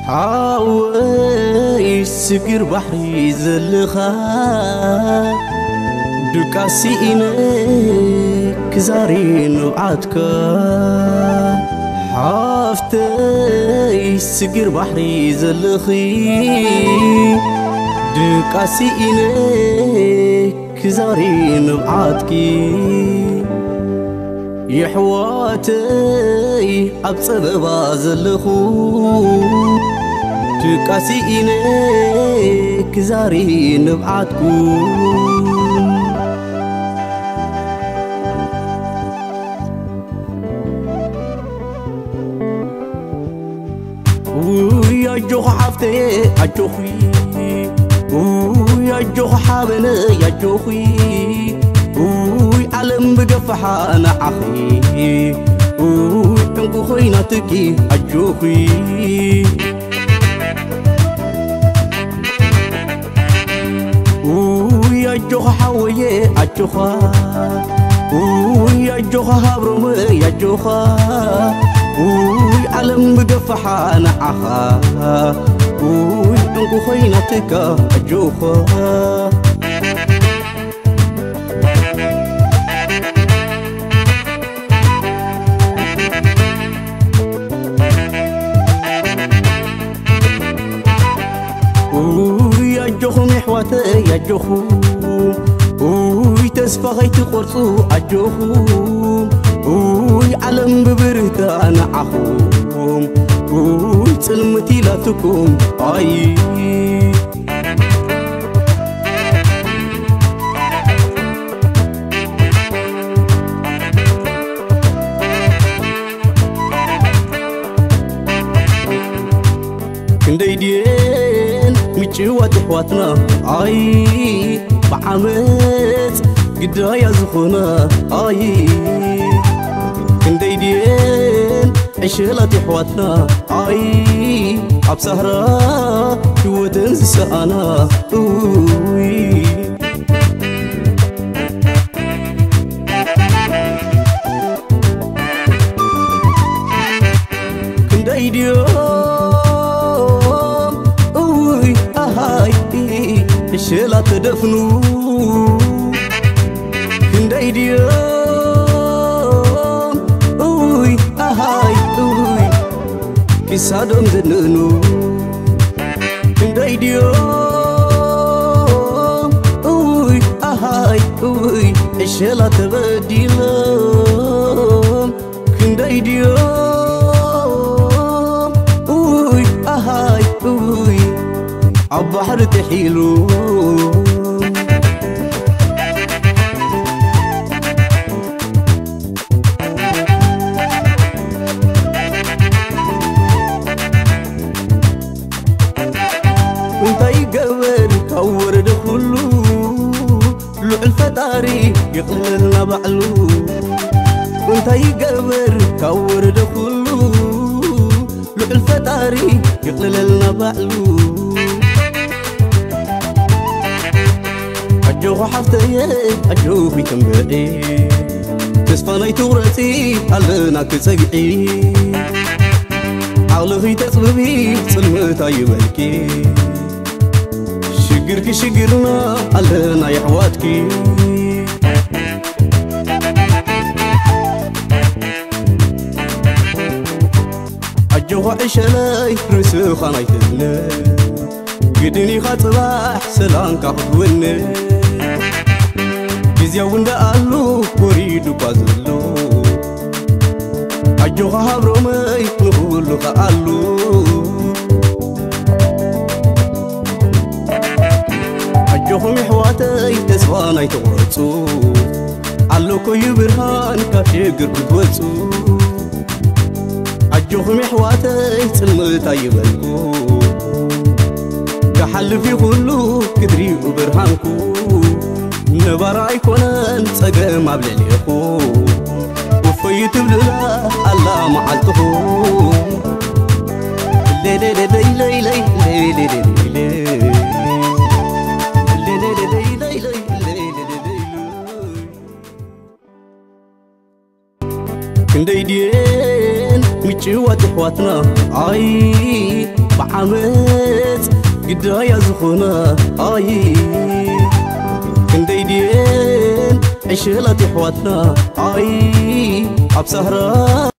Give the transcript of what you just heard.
حاوي سكر بحري زلخا دكاسي إنك زارين وعدك حافتي سكر بحري زلخي دكاسي إنك زارين وعدك يحواتي أبصببا زلخو تقاسي إنك زارين بعدكم ويا جوخ حفتي أجوخي ويا جوخ حابنا يا جوخي وي علم بقفحة أنا أخي وي تنكو خيناتكي أجوخي وي أجوخ حوية أجوخا وي أجوخ هابرم يا جوخا وي علم بقفحة أنا أخا وي تنكو خيناتك أجوخا يا جوخ محواتي يا جوخو وي تسفغيت قرصو أجوخو وي علم ببرهتا أنا عخوم وي تسلمتي لا تكون أي كنديدين ميتشوات حواتنا أي بعمت قدايا زخونا أي كنديدين عشلات حواتنا أي عبسهرة شو تنسى أنا أوي كنديدين شلا تدفنو كندي ديوم اوي اهاي اوي كيسادم زننو كندي ديوم اوي اهاي اوي شلا تبديلم كندي ديوم اوي اهاي اوي عبحر تحيلو انت يقور كور دخلو لو الفتاري يقللنا بعلو انت يقور كور دخلو لو الفتاري يقللنا بعلو أجوخ حفتي أجوخي تنبعي تسفاني تغرتي ألنا كتسقعي عقلخي تسببي سلمتا يبلكي شقركي شقرنا ألنا يحواتكي أجوخ عشلاي رسوخاني تبني قدني خطباح سلانك خطوني جزياون دقالو وريدو بازلو أجوخ هابرومي نقولو خقالو أجوخ محواتي تسواني تغرطو علوكو يبرهان كاشيقر كتوتو أجوخ محواتي تلمتا يبلكو كحل في خلو كدري وبرهانكو نبرا يكونن سقم عبلليخو وفيت بللا الله معلتخو لي لي لي لي لي لي لي كنديدين ميتشوات حواتنا أي بعمت قدايا زخونا أي كندي دين عشلة حواتنا أي عبسهرة